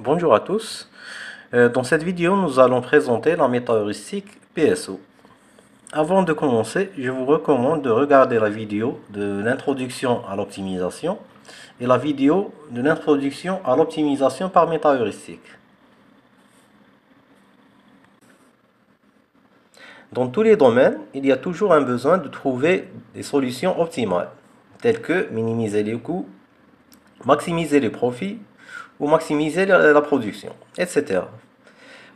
Bonjour à tous. Dans cette vidéo, nous allons présenter la méta-heuristique PSO. Avant de commencer, je vous recommande de regarder la vidéo de l'introduction à l'optimisation et la vidéo de l'introduction à l'optimisation par méta-heuristique. Dans tous les domaines, il y a toujours un besoin de trouver des solutions optimales, telles que minimiser les coûts, maximiser les profits ou maximiser la production, etc.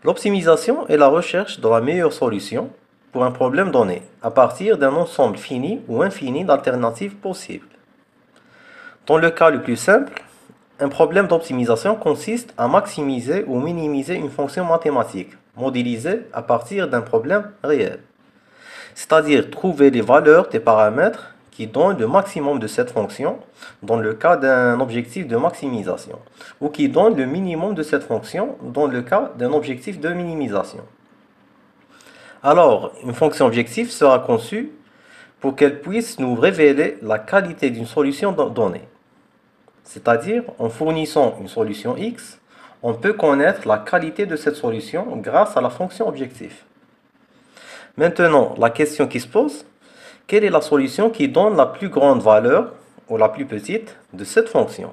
L'optimisation est la recherche de la meilleure solution pour un problème donné, à partir d'un ensemble fini ou infini d'alternatives possibles. Dans le cas le plus simple, un problème d'optimisation consiste à maximiser ou minimiser une fonction mathématique, modélisée à partir d'un problème réel. C'est-à-dire trouver les valeurs des paramètres qui donnent le maximum de cette fonction dans le cas d'un objectif de maximisation, ou qui donnent le minimum de cette fonction dans le cas d'un objectif de minimisation. Alors, une fonction objectif sera conçue pour qu'elle puisse nous révéler la qualité d'une solution donnée. C'est-à-dire, en fournissant une solution X, on peut connaître la qualité de cette solution grâce à la fonction objectif. Maintenant, la question qui se pose, quelle est la solution qui donne la plus grande valeur ou la plus petite de cette fonction?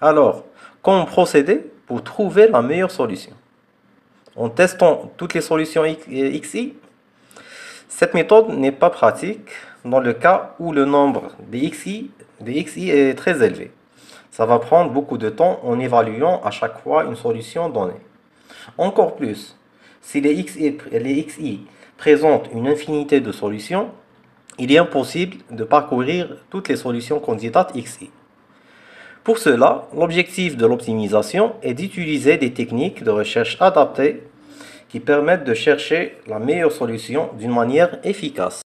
Alors, comment procéder pour trouver la meilleure solution? En testant toutes les solutions XI, cette méthode n'est pas pratique dans le cas où le nombre des XI est très élevé. Ça va prendre beaucoup de temps en évaluant à chaque fois une solution donnée. Encore plus, si les XI présentent une infinité de solutions, il est impossible de parcourir toutes les solutions candidates XI. Pour cela, l'objectif de l'optimisation est d'utiliser des techniques de recherche adaptées qui permettent de chercher la meilleure solution d'une manière efficace.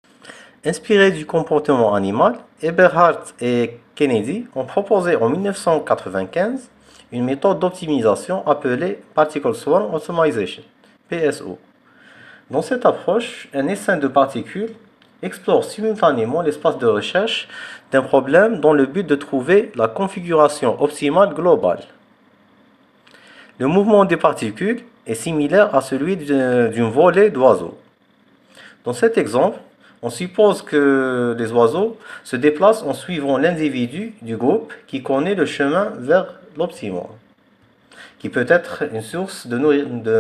Inspiré du comportement animal, Eberhardt et Kennedy ont proposé en 1995 une méthode d'optimisation appelée Particle Swarm Optimization, PSO. Dans cette approche, un essaim de particules explore simultanément l'espace de recherche d'un problème dans le but de trouver la configuration optimale globale. Le mouvement des particules est similaire à celui d'une volée d'oiseaux. Dans cet exemple, on suppose que les oiseaux se déplacent en suivant l'individu du groupe qui connaît le chemin vers l'optimum, qui peut être une source de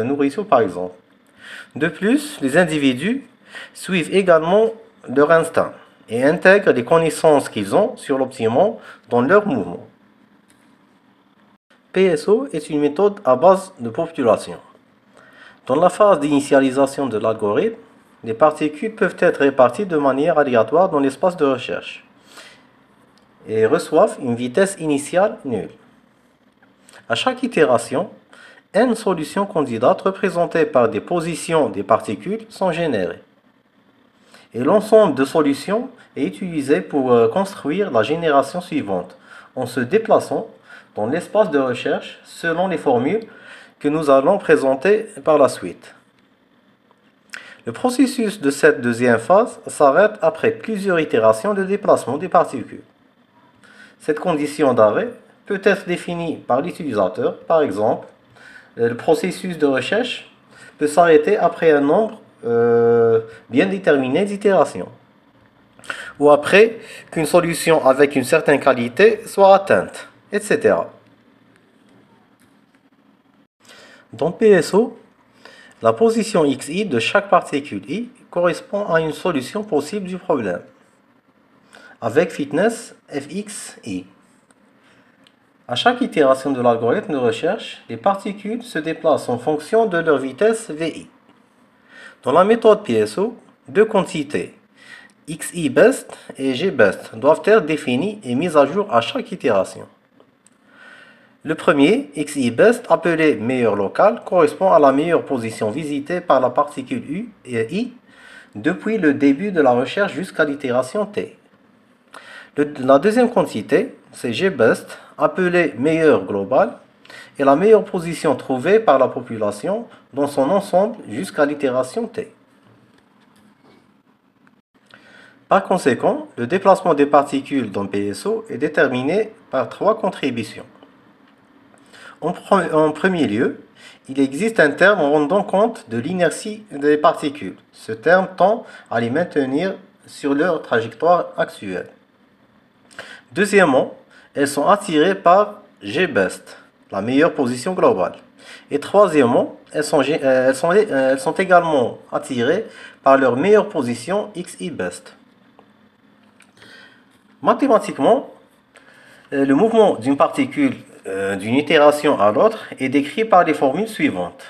nourriture par exemple. De plus, les individus suivent également leur instinct et intègrent les connaissances qu'ils ont sur l'optimum dans leur mouvement. PSO est une méthode à base de population. Dans la phase d'initialisation de l'algorithme, les particules peuvent être réparties de manière aléatoire dans l'espace de recherche et reçoivent une vitesse initiale nulle. À chaque itération, n solutions candidates représentées par des positions des particules sont générées. Et l'ensemble de solutions est utilisé pour construire la génération suivante en se déplaçant dans l'espace de recherche selon les formules que nous allons présenter par la suite. Le processus de cette deuxième phase s'arrête après plusieurs itérations de déplacement des particules. Cette condition d'arrêt peut être définie par l'utilisateur. Par exemple, le processus de recherche peut s'arrêter après un nombre bien déterminé d'itérations, ou après qu'une solution avec une certaine qualité soit atteinte, etc. Dans PSO, la position xi de chaque particule i correspond à une solution possible du problème, avec fitness fxi. À chaque itération de l'algorithme de recherche, les particules se déplacent en fonction de leur vitesse vi. Dans la méthode PSO, deux quantités, xi_best et gbest, doivent être définies et mises à jour à chaque itération. Le premier, xi_best, appelé meilleure locale, correspond à la meilleure position visitée par la particule U et I depuis le début de la recherche jusqu'à l'itération t. La deuxième quantité, c'est gbest, appelée meilleure globale, est la meilleure position trouvée par la population dans son ensemble jusqu'à l'itération t. Par conséquent, le déplacement des particules dans PSO est déterminé par trois contributions. En premier lieu, il existe un terme rendant compte de l'inertie des particules. Ce terme tend à les maintenir sur leur trajectoire actuelle. Deuxièmement, elles sont attirées par G-best, la meilleure position globale. Et troisièmement, elles sont également attirées par leur meilleure position XI-best. Mathématiquement, le mouvement d'une particule d'une itération à l'autre est décrit par les formules suivantes,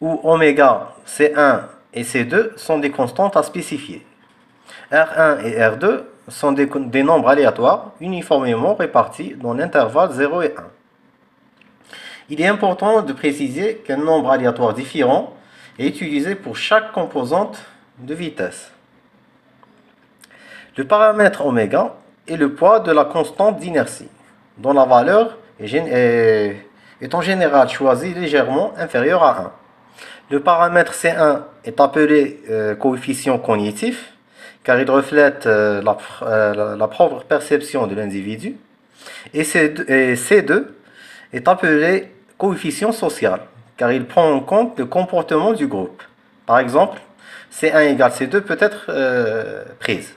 où oméga, C1 et C2 sont des constantes à spécifier. R1 et R2 sont des nombres aléatoires uniformément répartis dans l'intervalle 0 et 1. Il est important de préciser qu'un nombre aléatoire différent est utilisé pour chaque composante de vitesse. Le paramètre oméga est le poids de la constante d'inertie, dont la valeur est en général choisie légèrement inférieure à 1. Le paramètre C1 est appelé coefficient cognitif, car il reflète la propre perception de l'individu, et C2 est appelé coefficient social, car il prend en compte le comportement du groupe. Par exemple, C1 égale C2 peut être prise.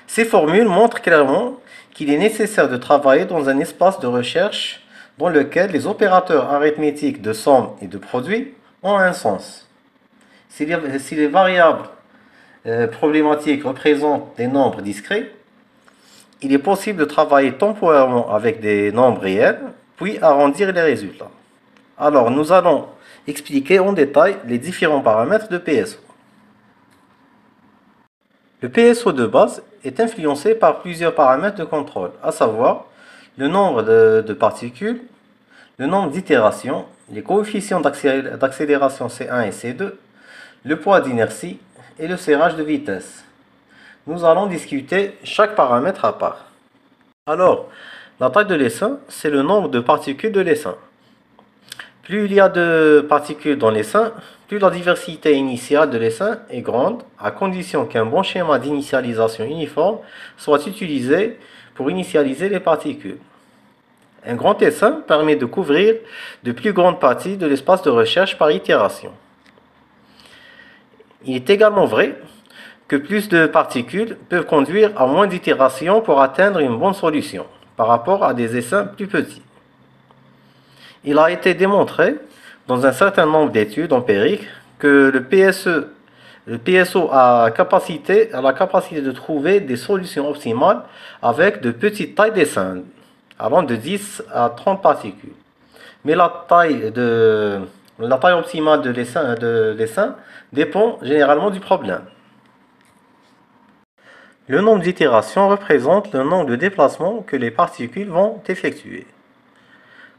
Ces formules montrent clairement qu'il est nécessaire de travailler dans un espace de recherche dans lequel les opérateurs arithmétiques de somme et de produit ont un sens. Si les variables problématiques représentent des nombres discrets, il est possible de travailler temporairement avec des nombres réels, puis arrondir les résultats. Alors, nous allons expliquer en détail les différents paramètres de PSO. Le PSO de base est influencé par plusieurs paramètres de contrôle, à savoir le nombre de particules, le nombre d'itérations, les coefficients d'accélération C1 et C2, le poids d'inertie et le serrage de vitesse. Nous allons discuter chaque paramètre à part. Alors, la taille de l'essaim, c'est le nombre de particules de l'essaim. Plus il y a de particules dans l'essaim, plus la diversité initiale de l'essaim est grande, à condition qu'un bon schéma d'initialisation uniforme soit utilisé pour initialiser les particules. Un grand essaim permet de couvrir de plus grandes parties de l'espace de recherche par itération. Il est également vrai que plus de particules peuvent conduire à moins d'itérations pour atteindre une bonne solution, par rapport à des essaims plus petits. Il a été démontré dans un certain nombre d'études empiriques que le PSO a la capacité de trouver des solutions optimales avec de petites tailles d'essaim, allant de 10 à 30 particules. Mais la taille optimale de l'essaim dépend généralement du problème. Le nombre d'itérations représente le nombre de déplacements que les particules vont effectuer.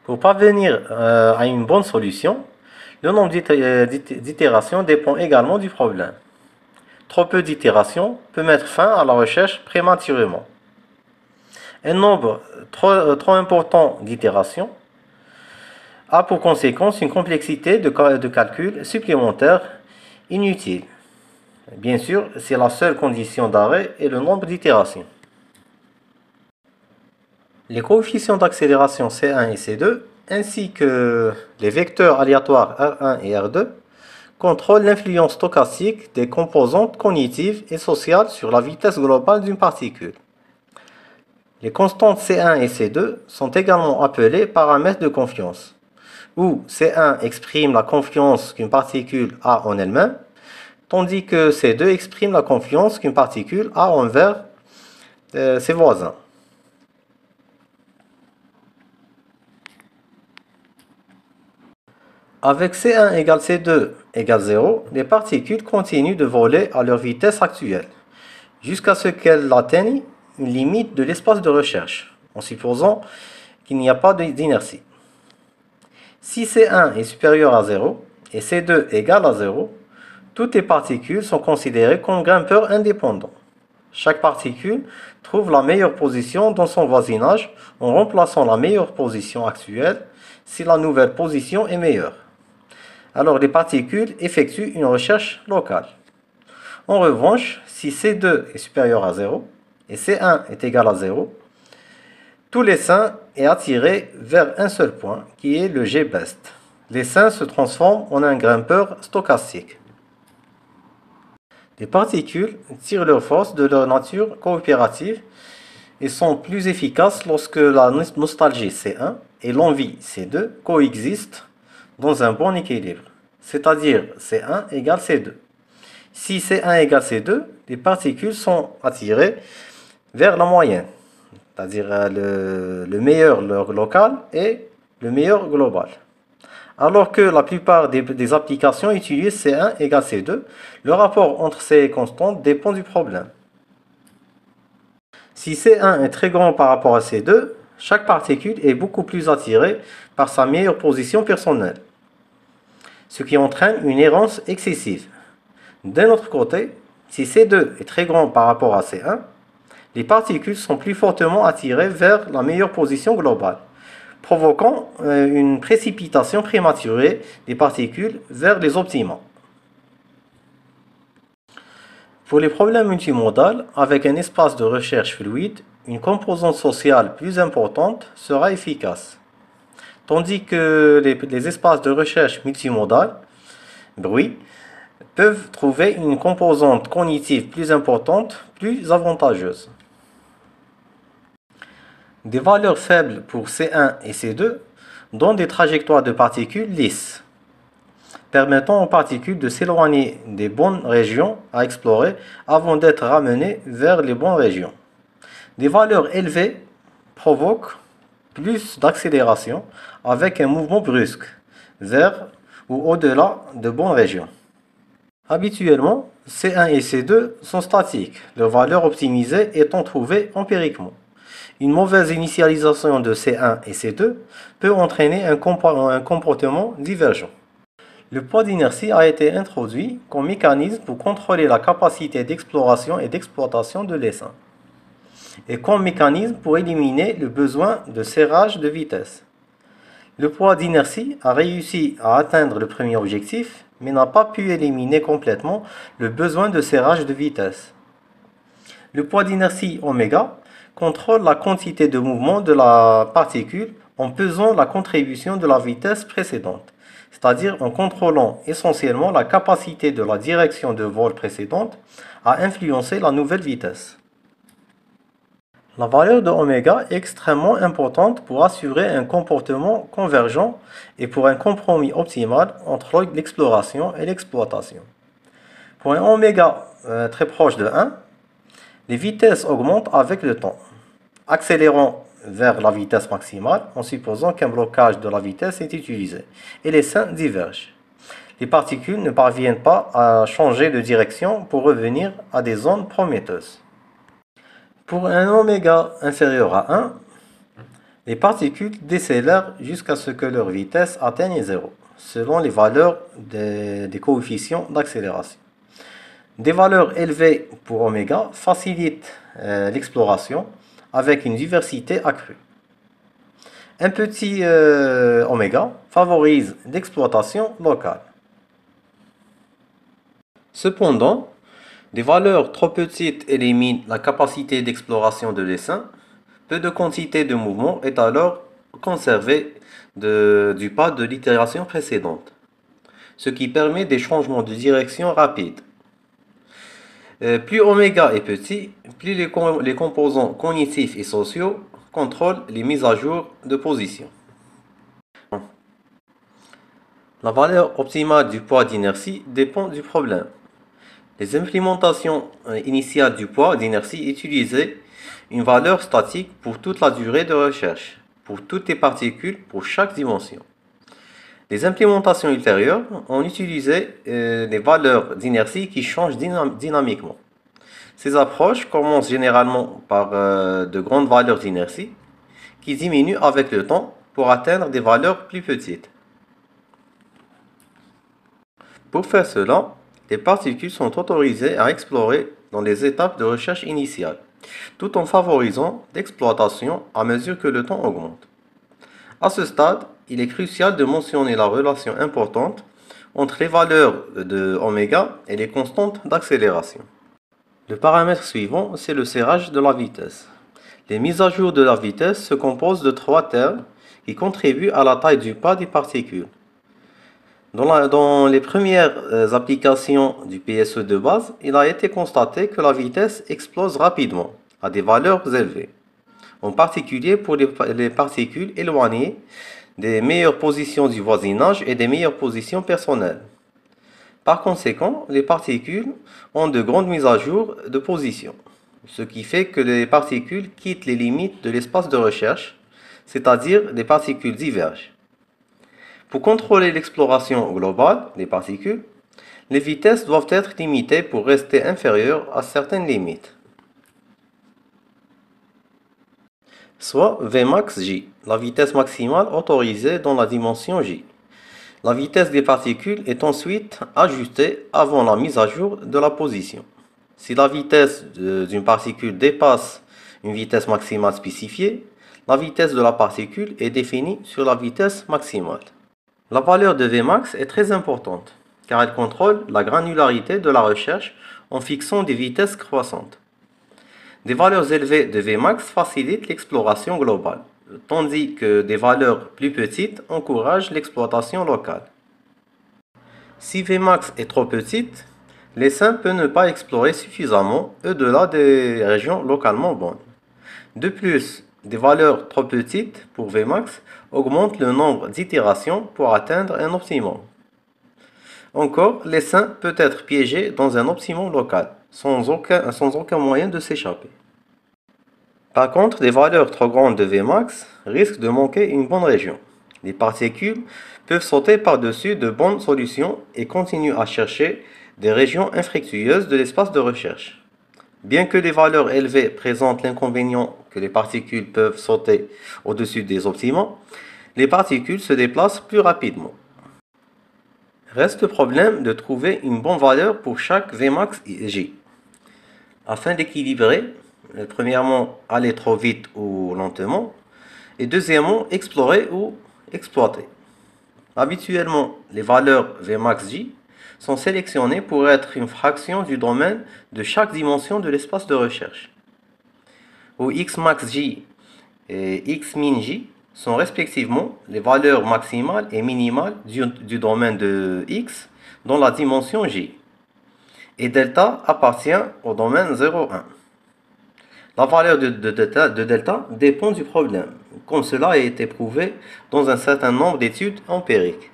Pour parvenir à une bonne solution, le nombre d'itérations dépend également du problème. Trop peu d'itérations peut mettre fin à la recherche prématurément. Un nombre trop important d'itérations a pour conséquence une complexité de calcul supplémentaire inutile. Bien sûr, c'est la seule condition d'arrêt est le nombre d'itérations. Les coefficients d'accélération C1 et C2, ainsi que les vecteurs aléatoires R1 et R2, contrôlent l'influence stochastique des composantes cognitives et sociales sur la vitesse globale d'une particule. Les constantes C1 et C2 sont également appelées paramètres de confiance, où C1 exprime la confiance qu'une particule a en elle-même, tandis que C2 exprime la confiance qu'une particule a envers ses voisins. Avec C1 égale C2 égale 0, les particules continuent de voler à leur vitesse actuelle, jusqu'à ce qu'elles atteignent une limite de l'espace de recherche, en supposant qu'il n'y a pas d'inertie. Si C1 est supérieur à 0 et C2 égale à 0, toutes les particules sont considérées comme grimpeurs indépendants. Chaque particule trouve la meilleure position dans son voisinage en remplaçant la meilleure position actuelle si la nouvelle position est meilleure. Alors les particules effectuent une recherche locale. En revanche, si C2 est supérieur à 0 et C1 est égal à 0, Tout l'essaim est attiré vers un seul point, qui est le G-best. L'essaim se transforme en un grimpeur stochastique. Les particules tirent leur force de leur nature coopérative et sont plus efficaces lorsque la nostalgie C1 et l'envie C2 coexistent dans un bon équilibre, c'est-à-dire C1 égale C2. Si C1 égale C2, les particules sont attirées vers la moyenne, c'est-à-dire le meilleur local et le meilleur global. Alors que la plupart des applications utilisent C1 égale C2, le rapport entre ces constantes dépend du problème. Si C1 est très grand par rapport à C2, chaque particule est beaucoup plus attirée par sa meilleure position personnelle, ce qui entraîne une errance excessive. D'un autre côté, si C2 est très grand par rapport à C1, les particules sont plus fortement attirées vers la meilleure position globale, provoquant une précipitation prématurée des particules vers les optimums. Pour les problèmes multimodaux, avec un espace de recherche fluide, une composante sociale plus importante sera efficace. Tandis que les espaces de recherche multimodaux, bruit, peuvent trouver une composante cognitive plus importante, plus avantageuse. Des valeurs faibles pour C1 et C2 donnent des trajectoires de particules lisses, permettant aux particules de s'éloigner des bonnes régions à explorer avant d'être ramenées vers les bonnes régions. Des valeurs élevées provoquent plus d'accélération avec un mouvement brusque vers ou au-delà de bonnes régions. Habituellement, C1 et C2 sont statiques, leurs valeurs optimisées étant trouvées empiriquement. Une mauvaise initialisation de C1 et C2 peut entraîner un comportement divergent. Le poids d'inertie a été introduit comme mécanisme pour contrôler la capacité d'exploration et d'exploitation de l'essaim, et comme mécanisme pour éliminer le besoin de serrage de vitesse. Le poids d'inertie a réussi à atteindre le premier objectif, mais n'a pas pu éliminer complètement le besoin de serrage de vitesse. Le poids d'inertie oméga contrôle la quantité de mouvement de la particule en pesant la contribution de la vitesse précédente, c'est-à-dire en contrôlant essentiellement la capacité de la direction de vol précédente à influencer la nouvelle vitesse. La valeur de oméga est extrêmement importante pour assurer un comportement convergent et pour un compromis optimal entre l'exploration et l'exploitation. Pour un oméga très proche de 1, les vitesses augmentent avec le temps, accélérant vers la vitesse maximale en supposant qu'un blocage de la vitesse est utilisé, et les seins divergent. Les particules ne parviennent pas à changer de direction pour revenir à des zones prometteuses. Pour un oméga inférieur à 1, les particules décélèrent jusqu'à ce que leur vitesse atteigne 0, selon les valeurs des coefficients d'accélération. Des valeurs élevées pour oméga facilitent l'exploration avec une diversité accrue. Un petit oméga favorise l'exploitation locale. Cependant, des valeurs trop petites éliminent la capacité d'exploration de l'essaim. Peu de quantité de mouvement est alors conservée du pas de l'itération précédente, ce qui permet des changements de direction rapides. Plus oméga est petit, plus les composants cognitifs et sociaux contrôlent les mises à jour de position. La valeur optimale du poids d'inertie dépend du problème. Les implémentations initiales du poids d'inertie utilisaient une valeur statique pour toute la durée de recherche, pour toutes les particules, pour chaque dimension. Les implémentations ultérieures ont utilisé des valeurs d'inertie qui changent dynamiquement. Ces approches commencent généralement par de grandes valeurs d'inertie qui diminuent avec le temps pour atteindre des valeurs plus petites. Pour faire cela, les particules sont autorisées à explorer dans les étapes de recherche initiale, tout en favorisant l'exploitation à mesure que le temps augmente. À ce stade, il est crucial de mentionner la relation importante entre les valeurs de oméga et les constantes d'accélération. Le paramètre suivant, c'est le serrage de la vitesse. Les mises à jour de la vitesse se composent de trois termes qui contribuent à la taille du pas des particules. Dans les premières applications du PSE de base, il a été constaté que la vitesse explose rapidement à des valeurs élevées, en particulier pour les particules éloignées des meilleures positions du voisinage et des meilleures positions personnelles. Par conséquent, les particules ont de grandes mises à jour de position, ce qui fait que les particules quittent les limites de l'espace de recherche, c'est-à-dire les particules divergent. Pour contrôler l'exploration globale des particules, les vitesses doivent être limitées pour rester inférieures à certaines limites, soit Vmax j, la vitesse maximale autorisée dans la dimension j. La vitesse des particules est ensuite ajustée avant la mise à jour de la position. Si la vitesse d'une particule dépasse une vitesse maximale spécifiée, la vitesse de la particule est définie sur la vitesse maximale. La valeur de Vmax est très importante, car elle contrôle la granularité de la recherche en fixant des vitesses croissantes. Des valeurs élevées de Vmax facilitent l'exploration globale, tandis que des valeurs plus petites encouragent l'exploitation locale. Si Vmax est trop petite, l'essaim peut ne pas explorer suffisamment au-delà des régions localement bonnes. De plus, des valeurs trop petites pour Vmax augmentent le nombre d'itérations pour atteindre un optimum. Encore, l'essaim peut être piégé dans un optimum local, sans aucun moyen de s'échapper. Par contre, des valeurs trop grandes de Vmax risquent de manquer une bonne région. Les particules peuvent sauter par-dessus de bonnes solutions et continuent à chercher des régions infructueuses de l'espace de recherche. Bien que les valeurs élevées présentent l'inconvénient que les particules peuvent sauter au-dessus des optimums, les particules se déplacent plus rapidement. Reste le problème de trouver une bonne valeur pour chaque Vmax j. Afin d'équilibrer, premièrement, aller trop vite ou lentement, et deuxièmement, explorer ou exploiter. Habituellement, les valeurs Vmax j sont sélectionnées pour être une fraction du domaine de chaque dimension de l'espace de recherche, où Xmax j et Xmin j sont respectivement les valeurs maximales et minimales du domaine de X dans la dimension j, et delta appartient au domaine 0,1. La valeur de delta dépend du problème, comme cela a été prouvé dans un certain nombre d'études empiriques.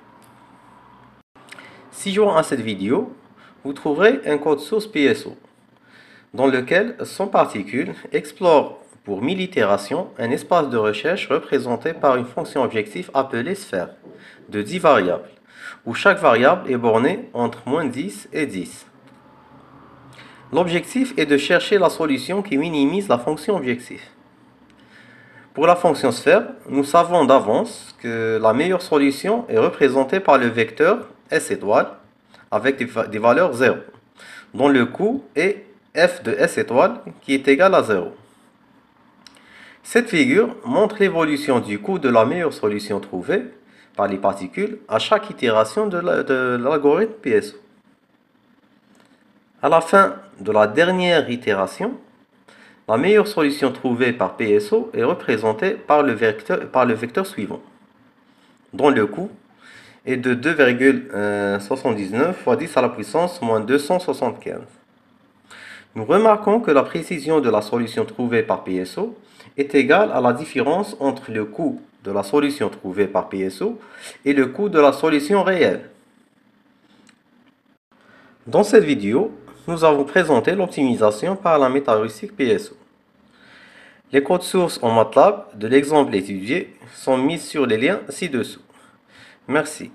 Si joint à cette vidéo, vous trouverez un code source PSO, dans lequel 100 particules explorent pour 1000 itérations un espace de recherche représenté par une fonction objective appelée sphère, de 10 variables, où chaque variable est bornée entre -10 et 10. L'objectif est de chercher la solution qui minimise la fonction objectif. Pour la fonction sphère, nous savons d'avance que la meilleure solution est représentée par le vecteur S étoile avec des valeurs 0, dont le coût est f de S étoile qui est égal à 0. Cette figure montre l'évolution du coût de la meilleure solution trouvée par les particules à chaque itération de l'algorithme PSO. À la fin de la dernière itération, la meilleure solution trouvée par PSO est représentée par le vecteur suivant, dont le coût est de 2,79 fois 10 à la puissance moins 275. Nous remarquons que la précision de la solution trouvée par PSO est égale à la différence entre le coût de la solution trouvée par PSO et le coût de la solution réelle. Dans cette vidéo, nous avons présenté l'optimisation par la méta-heuristique PSO. Les codes sources en MATLAB de l'exemple étudié sont mis sur les liens ci-dessous. Merci.